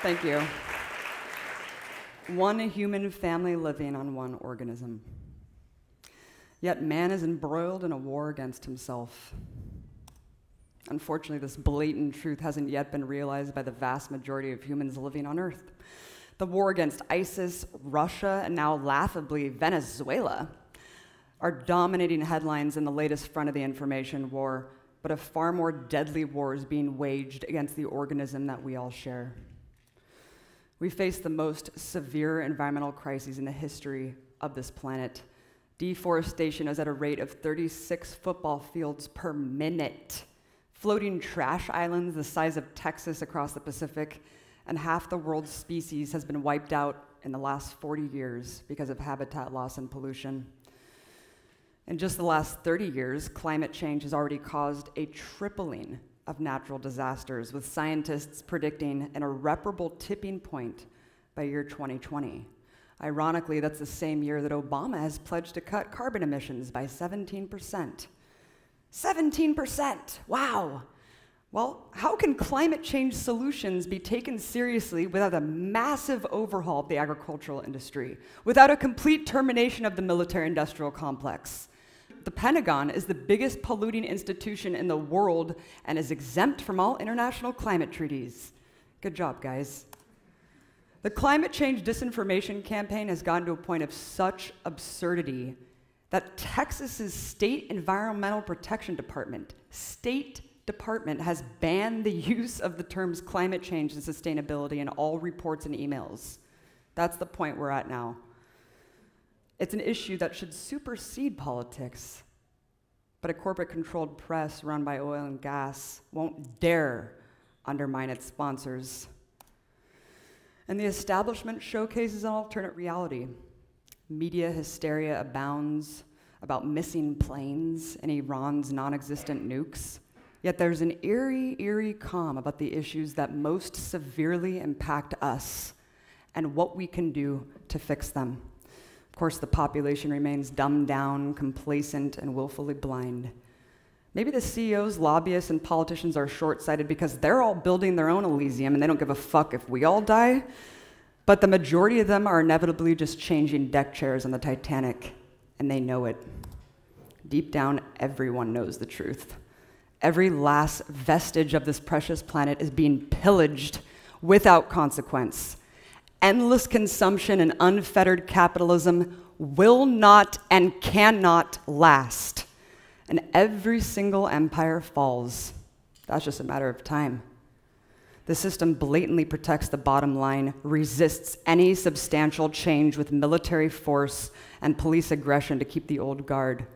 Thank you. One human family living on one organism. Yet man is embroiled in a war against himself. Unfortunately, this blatant truth hasn't yet been realized by the vast majority of humans living on Earth. The war against ISIS, Russia, and now laughably Venezuela are dominating headlines in the latest front of the information war, but a far more deadly war is being waged against the organism that we all share. We face the most severe environmental crises in the history of this planet. Deforestation is at a rate of 36 football fields per minute. Floating trash islands the size of Texas across the Pacific, and half the world's species has been wiped out in the last 40 years because of habitat loss and pollution. In just the last 30 years, climate change has already caused a tripling of natural disasters, with scientists predicting an irreparable tipping point by year 2020. Ironically, that's the same year that Obama has pledged to cut carbon emissions by 17%. 17%, wow. Well, how can climate change solutions be taken seriously without a massive overhaul of the agricultural industry, without a complete termination of the military-industrial complex? The Pentagon is the biggest polluting institution in the world and is exempt from all international climate treaties. Good job, guys. The climate change disinformation campaign has gotten to a point of such absurdity that Texas's State Environmental Protection Department, has banned the use of the terms climate change and sustainability in all reports and emails. That's the point we're at now. It's an issue that should supersede politics, but a corporate-controlled press run by oil and gas won't dare undermine its sponsors. And the establishment showcases an alternate reality. Media hysteria abounds about missing planes and Iran's non-existent nukes, yet there's an eerie calm about the issues that most severely impact us and what we can do to fix them. Of course, the population remains dumbed down, complacent, and willfully blind. Maybe the CEOs, lobbyists, and politicians are short-sighted because they're all building their own Elysium and they don't give a fuck if we all die. But the majority of them are inevitably just changing deck chairs on the Titanic, and they know it. Deep down, everyone knows the truth. Every last vestige of this precious planet is being pillaged without consequence. Endless consumption and unfettered capitalism will not and cannot last. And every single empire falls. That's just a matter of time. The system blatantly protects the bottom line, resists any substantial change with military force and police aggression to keep the old guard.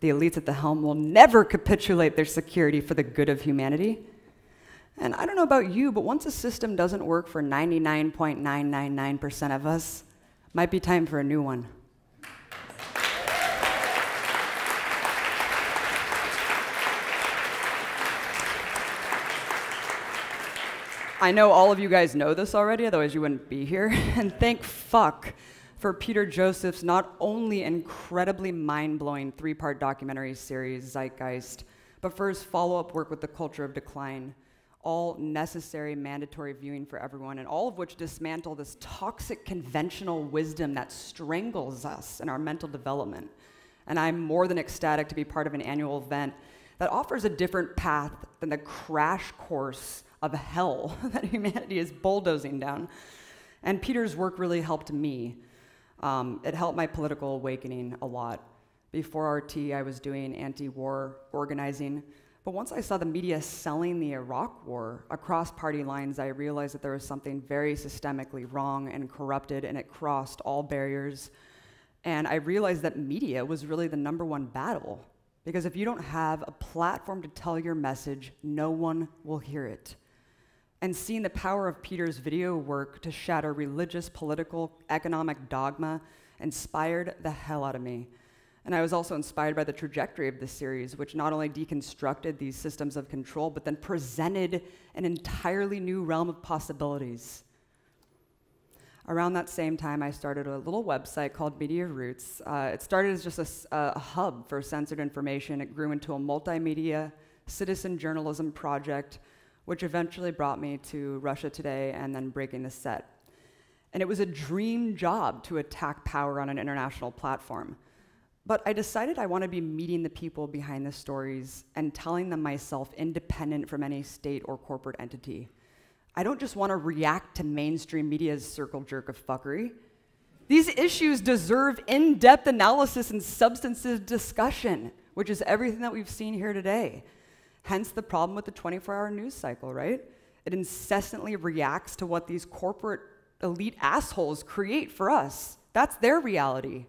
The elites at the helm will never capitulate their security for the good of humanity. And I don't know about you, but once a system doesn't work for 99.999% of us, might be time for a new one. I know all of you guys know this already, otherwise you wouldn't be here. And thank fuck for Peter Joseph's not only incredibly mind-blowing 3-part documentary series, Zeitgeist, but for his follow-up work with The Culture of Decline. All necessary mandatory viewing for everyone, and all of which dismantle this toxic conventional wisdom that strangles us in our mental development. And I'm more than ecstatic to be part of an annual event that offers a different path than the crash course of hell that humanity is bulldozing down. And Peter's work really helped me. It helped my political awakening a lot. Before RT, I was doing anti-war organizing. But once I saw the media selling the Iraq war across party lines, I realized that there was something very systemically wrong and corrupted, and it crossed all barriers. And I realized that media was really the #1 battle. Because if you don't have a platform to tell your message, no one will hear it. And seeing the power of Peter's video work to shatter religious, political, economic dogma inspired the hell out of me. And I was also inspired by the trajectory of this series, which not only deconstructed these systems of control, but then presented an entirely new realm of possibilities. Around that same time, I started a little website called Media Roots. It started as just a hub for censored information. It grew into a multimedia citizen journalism project which eventually brought me to Russia Today and then Breaking the Set. And it was a dream job to attack power on an international platform. But I decided I want to be meeting the people behind the stories and telling them myself independent from any state or corporate entity. I don't just want to react to mainstream media's circle jerk of fuckery. These issues deserve in-depth analysis and substantive discussion, which is everything that we've seen here today. Hence the problem with the 24-hour news cycle, right? It incessantly reacts to what these corporate elite assholes create for us. That's their reality.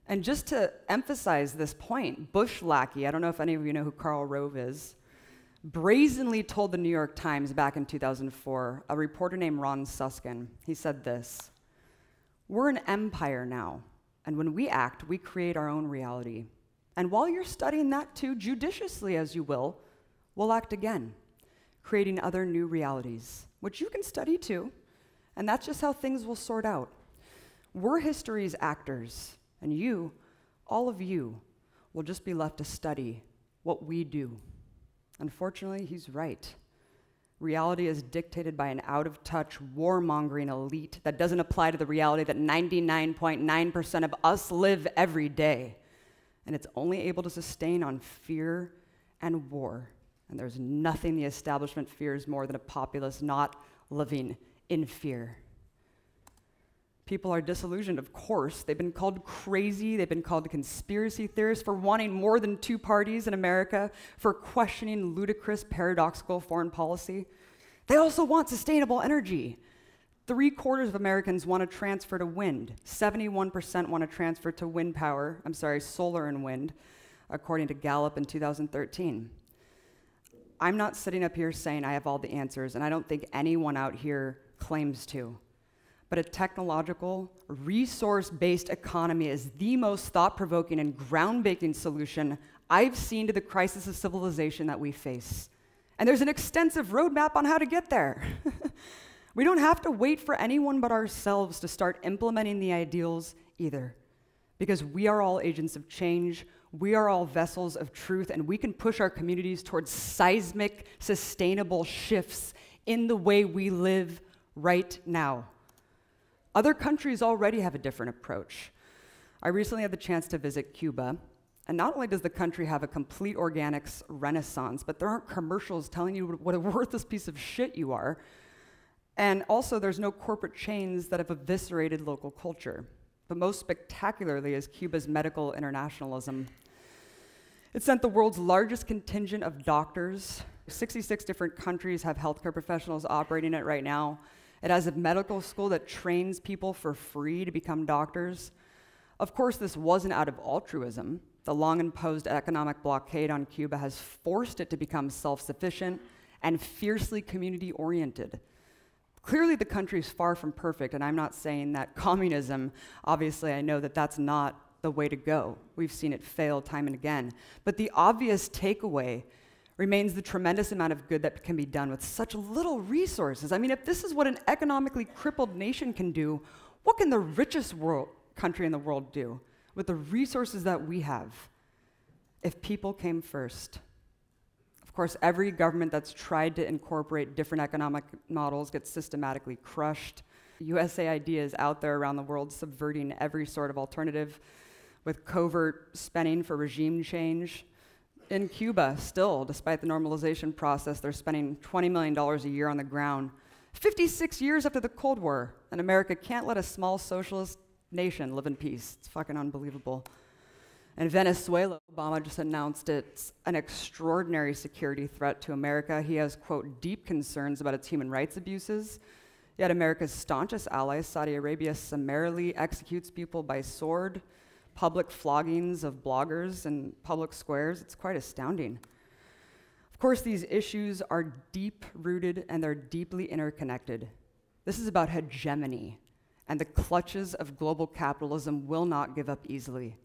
And just to emphasize this point, Bush lackey, I don't know if any of you know who Karl Rove is, brazenly told the New York Times back in 2004, a reporter named Ron Susskind, he said this: "We're an empire now, and when we act, we create our own reality. And while you're studying that too, judiciously as you will, we'll act again, creating other new realities, which you can study too, and that's just how things will sort out. We're history's actors, and you, all of you, will just be left to study what we do." Unfortunately, he's right. Reality is dictated by an out-of-touch, warmongering elite that doesn't apply to the reality that 99.9% of us live every day. And it's only able to sustain on fear and war. And there's nothing the establishment fears more than a populace not living in fear. People are disillusioned, of course. They've been called crazy. They've been called conspiracy theorists for wanting more than two parties in America, for questioning ludicrous, paradoxical foreign policy. They also want sustainable energy. 3/4 of Americans want to transfer to wind. 71% want to transfer to solar and wind, according to Gallup in 2013. I'm not sitting up here saying I have all the answers, and I don't think anyone out here claims to. But a technological, resource-based economy is the most thought-provoking and groundbreaking solution I've seen to the crisis of civilization that we face. And there's an extensive roadmap on how to get there. We don't have to wait for anyone but ourselves to start implementing the ideals either, because we are all agents of change, we are all vessels of truth, and we can push our communities towards seismic, sustainable shifts in the way we live right now. Other countries already have a different approach. I recently had the chance to visit Cuba, and not only does the country have a complete organics renaissance, but there aren't commercials telling you what a worthless piece of shit you are. And also, there's no corporate chains that have eviscerated local culture. But most spectacularly is Cuba's medical internationalism. It sent the world's largest contingent of doctors. 66 different countries have healthcare professionals operating it right now. It has a medical school that trains people for free to become doctors. Of course, this wasn't out of altruism. The long-imposed economic blockade on Cuba has forced it to become self-sufficient and fiercely community-oriented. Clearly, the country is far from perfect, and I'm not saying that communism, obviously, I know that that's not the way to go. We've seen it fail time and again. But the obvious takeaway remains the tremendous amount of good that can be done with such little resources. I mean, if this is what an economically crippled nation can do, what can the richest country in the world do with the resources that we have if people came first? Of course, every government that's tried to incorporate different economic models gets systematically crushed. USAID is out there around the world subverting every sort of alternative with covert spending for regime change. In Cuba, still, despite the normalization process, they're spending $20 million a year on the ground. 56 years after the Cold War, and America can't let a small socialist nation live in peace. It's fucking unbelievable. In Venezuela, Obama just announced it's an extraordinary security threat to America. He has, quote, deep concerns about its human rights abuses. Yet America's staunchest ally, Saudi Arabia, summarily executes people by sword, public floggings of bloggers in public squares. It's quite astounding. Of course, these issues are deep-rooted and they're deeply interconnected. This is about hegemony, and the clutches of global capitalism will not give up easily.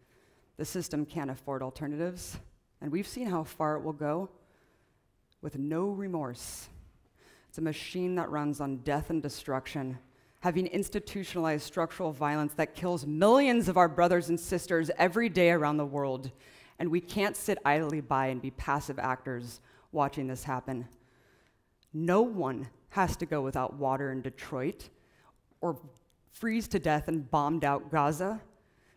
The system can't afford alternatives, and we've seen how far it will go with no remorse. It's a machine that runs on death and destruction, having institutionalized structural violence that kills millions of our brothers and sisters every day around the world. And we can't sit idly by and be passive actors watching this happen. No one has to go without water in Detroit or freeze to death in bombed out Gaza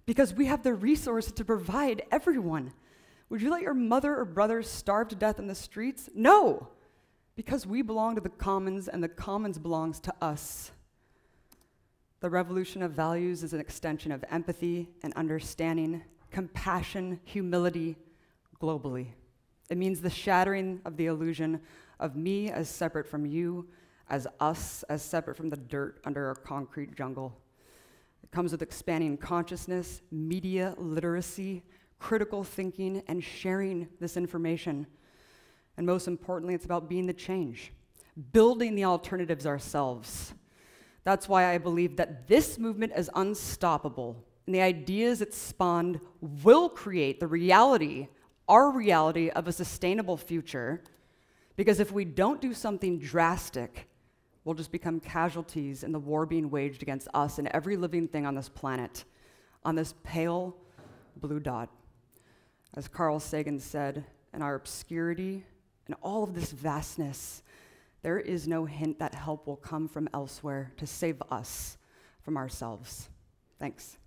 because we have the resources to provide everyone. Would you let your mother or brother starve to death in the streets? No, because we belong to the commons and the commons belongs to us. The revolution of values is an extension of empathy and understanding, compassion, humility, globally. It means the shattering of the illusion of me as separate from you, as us as separate from the dirt under our concrete jungle. It comes with expanding consciousness, media literacy, critical thinking, and sharing this information. And most importantly, it's about being the change, building the alternatives ourselves. That's why I believe that this movement is unstoppable, and the ideas it spawned will create the reality, our reality of a sustainable future, because if we don't do something drastic, we'll just become casualties in the war being waged against us and every living thing on this planet, on this pale blue dot. As Carl Sagan said, in our obscurity and all of this vastness, there is no hint that help will come from elsewhere to save us from ourselves. Thanks.